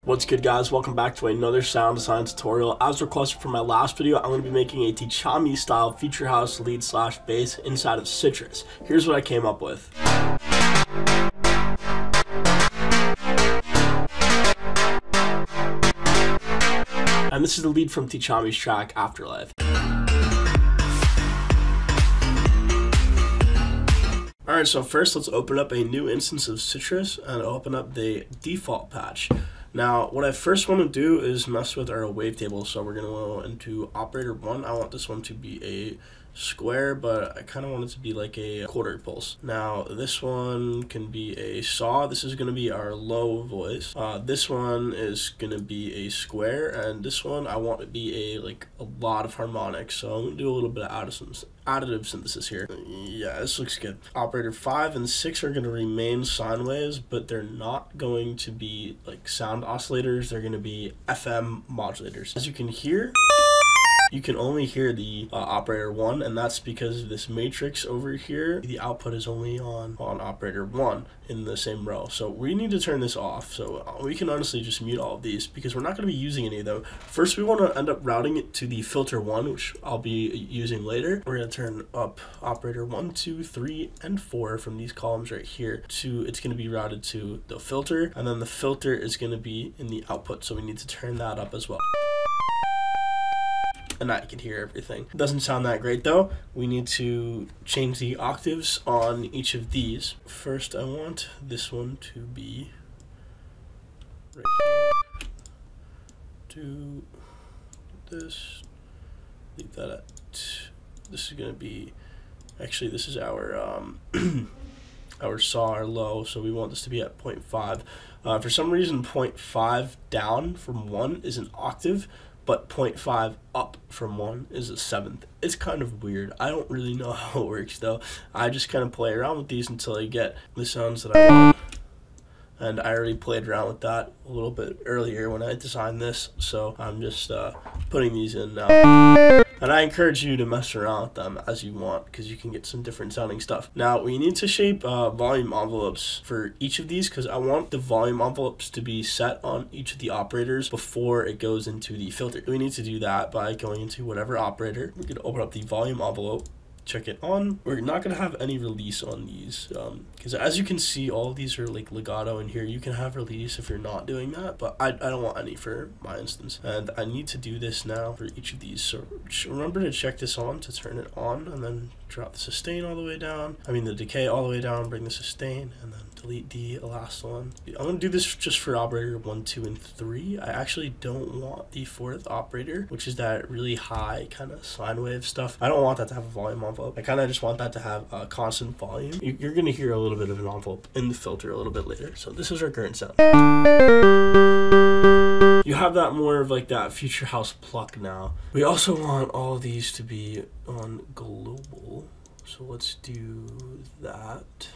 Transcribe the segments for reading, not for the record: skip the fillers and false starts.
What's good, guys? Welcome back to another sound design tutorial. As requested from my last video, I'm going to be making a Tchami style feature house lead slash bass inside of Sytrus. Here's what I came up with. And this is the lead from Tchami's track Afterlife. Alright, so first let's open up a new instance of Sytrus and open up the default patch. Now, what I first want to do is mess with our wavetable. So we're going to go into operator 1. I want this one to be a square, but I kind of want it to be like a quarter pulse. Now, this one can be a saw. This is going to be our low voice. This one is going to be a square, and this one I want to be a lot of harmonics. So I'm going to do a little bit of additive synthesis here. Yeah, this looks good. Operator 5 and 6 are going to remain sine waves, but they're not going to be like sound oscillators. They're going to be FM modulators. As you can hear, you can only hear the operator 1, and that's because of this matrix over here. The output is only on operator 1 in the same row. So we need to turn this off. So we can honestly just mute all of these because we're not going to be using any of them. First, we want to end up routing it to the filter 1, which I'll be using later. We're going to turn up operator 1, 2, 3, and 4 from these columns right here to, it's going to be routed to the filter, and then the filter is going to be in the output. So we need to turn that up as well. And now you can hear everything. It doesn't sound that great though. We need to change the octaves on each of these. First, I want this one to be right here. Do this. Leave that at. This is gonna be. Actually, this is our our saw, our low. So we want this to be at 0.5. For some reason, 0.5 down from 1 is an octave, but 0.5 up from 1 is a seventh. It's kind of weird. I don't really know how it works though. I just kind of play around with these until I get the sounds that I want. And I already played around with that a little bit earlier when I designed this, so I'm just putting these in now. And I encourage you to mess around with them as you want, because you can get some different sounding stuff. Now, we need to shape volume envelopes for each of these, because I want the volume envelopes to be set on each of the operators before it goes into the filter. We need to do that by going into whatever operator. We're going to open up the volume envelope. Check it on. We're not going to have any release on these because as you can see, all of these are like legato in here. You can have release if you're not doing that, but I don't want any for my instance. And I need to do this now for each of these. So remember to check this on to turn it on, and then drop the sustain all the way down. I mean the decay all the way down, bring the sustain, and then delete the last one. I'm going to do this just for operator 1, 2, and 3. I actually don't want the 4th operator, which is that really high kind of sine wave stuff. I don't want that to have a volume envelope. I kind of just want that to have a constant volume. You're going to hear a little bit of an envelope in the filter a little bit later. So this is our current sound. You have that more of like that future house pluck now. We also want all of these to be on global. So let's do that.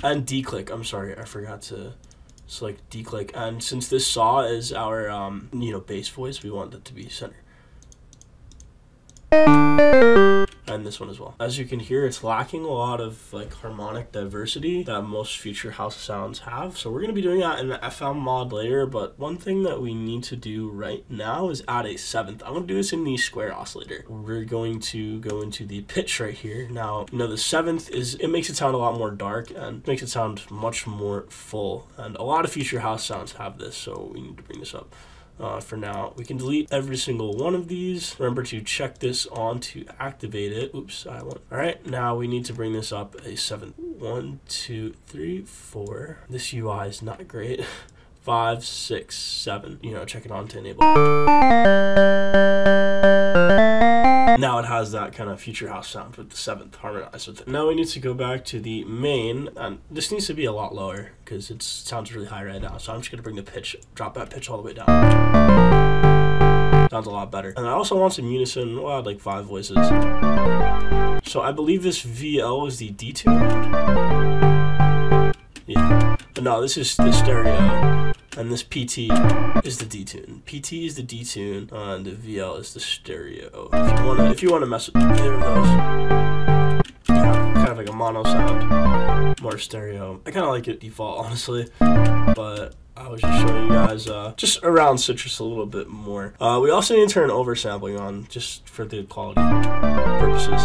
And declick. I'm sorry, I forgot to select declick. And since this saw is our bass voice, we want that to be center. And this one as well. As you can hear, it's lacking a lot of like harmonic diversity that most future house sounds have. So we're going to be doing that in the FM mod later, but one thing that we need to do right now is add a 7th. I'm going to do this in the square oscillator. We're going to go into the pitch right here. Now, the 7th it makes it sound a lot more dark and makes it sound much more full. And a lot of future house sounds have this, so we need to bring this up. For now, we can delete every single one of these. Remember to check this on to activate it. Oops, I won't. All right, now we need to bring this up a 7th. 1, 2, 3, 4. This UI is not great. 5, 6, 7. Check it on to enable. Now it has that kind of future house sound with the 7th harmonized with it. Now we need to go back to the main, and this needs to be a lot lower because it sounds really high right now. So I'm just gonna bring the pitch, drop that pitch all the way down. Sounds a lot better. And I also want some unison. Well, I had like 5 voices. So I believe this VL is the detune. Yeah. But no, this is the stereo. And this PT is the detune. PT is the detune, and the VL is the stereo. If you wanna mess with either of those, yeah, kind of like a mono sound, more stereo. I kind of like it default, honestly, but was just showing you guys just around Sytrus a little bit more. We also need to turn oversampling on just for the quality purposes.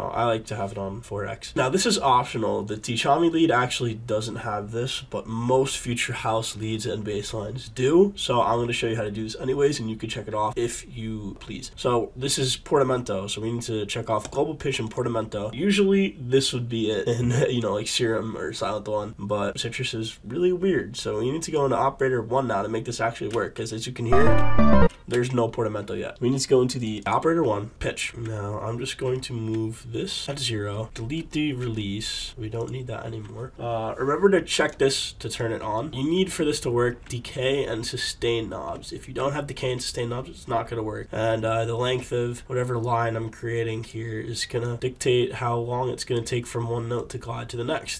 I like to have it on 4x. Now this is optional. The Tchami lead actually doesn't have this, but most future house leads and basslines do. So I'm going to show you how to do this anyways, and you can check it off if you please. So this is Portamento. So we need to check off global pitch and Portamento. Usually this would be it in, you know, like Serum or Silent One, but Sytrus is really weird. So we need to go into operator 1 now to make this actually work, because as you can hear, there's no Portamento yet. We need to go into the operator 1 pitch. Now I'm just going to move this at 0, delete the release. We don't need that anymore. Remember to check this to turn it on. You need for this to work decay and sustain knobs. If you don't have decay and sustain knobs, it's not going to work. And the length of whatever line I'm creating here is going to dictate how long it's going to take from one note to glide to the next.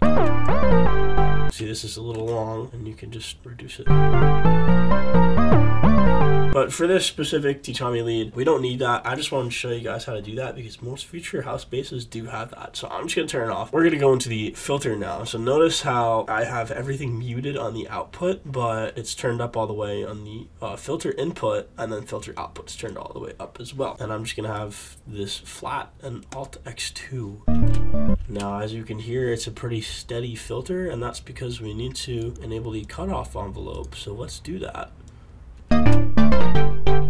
See, this is a little long, and you can just reduce it. But for this specific Tchami lead, we don't need that. I just wanted to show you guys how to do that because most future house basses do have that. So I'm just going to turn it off. We're going to go into the filter now. So notice how I have everything muted on the output, but it's turned up all the way on the filter input, and then filter output's turned all the way up as well. And I'm just going to have this flat and Alt X2. Now, as you can hear, it's a pretty steady filter, and that's because we need to enable the cutoff envelope. So let's do that.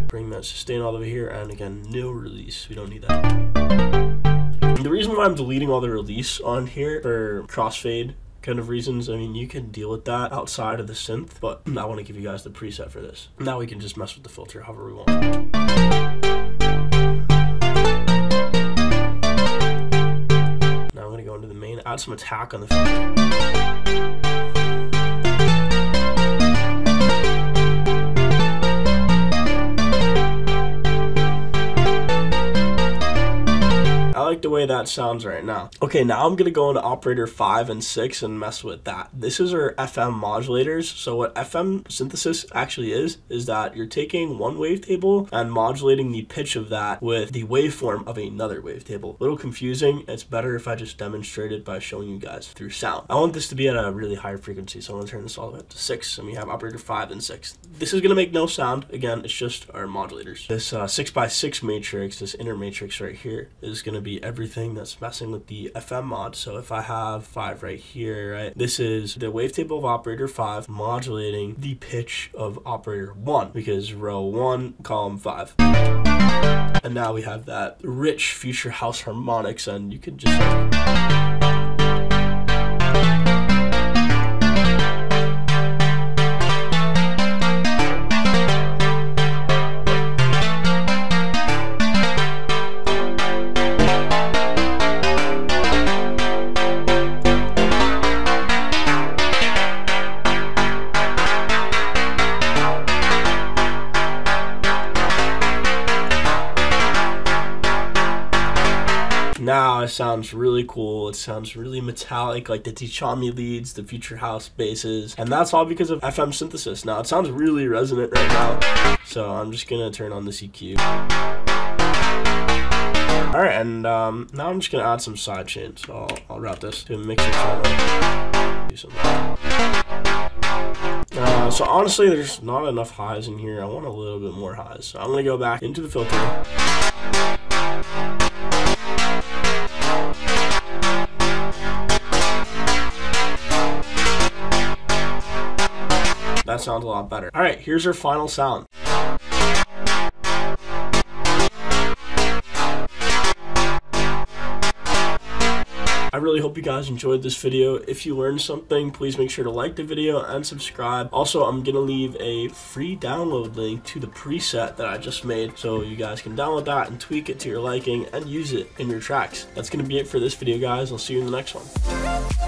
Bring that sustain all the way here, and again, no release. We don't need that. And the reason why I'm deleting all the release on here for crossfade kind of reasons, I mean, you can deal with that outside of the synth, but I want to give you guys the preset for this. Now we can just mess with the filter however we want. Now I'm going to go into the main, add some attack on the filter. Like the way that sounds right now. Okay, now I'm gonna go into operator 5 and 6 and mess with that. This is our FM modulators. So what FM synthesis actually is that you're taking one wavetable and modulating the pitch of that with the waveform of another wavetable. A little confusing. It's better if I just demonstrate it by showing you guys through sound. I want this to be at a really high frequency, so I'm gonna turn this all the way up to 6, and we have operator 5 and 6. This is gonna make no sound. Again, it's just our modulators. This 6x6 matrix, this inner matrix right here, is gonna be everything that's messing with the FM mod. So if I have 5 right here, right, this is the wavetable of operator 5 modulating the pitch of operator 1, because row 1, column 5. And now we have that rich future house harmonics, and you could just now it sounds really cool. It sounds really metallic, like the Tchami leads, the future house basses, and that's all because of FM synthesis. Now it sounds really resonant right now, so I'm just gonna turn on this EQ. All right, and now I'm just gonna add some sidechain. So I'll route this to a mixer channel. Do something. So honestly, there's not enough highs in here. I want a little bit more highs, so I'm gonna go back into the filter. That sounds a lot better. All right, here's our final sound. I really hope you guys enjoyed this video. If you learned something, please make sure to like the video and subscribe. Also, I'm gonna leave a free download link to the preset that I just made, so you guys can download that and tweak it to your liking and use it in your tracks. That's gonna be it for this video, guys. I'll see you in the next one.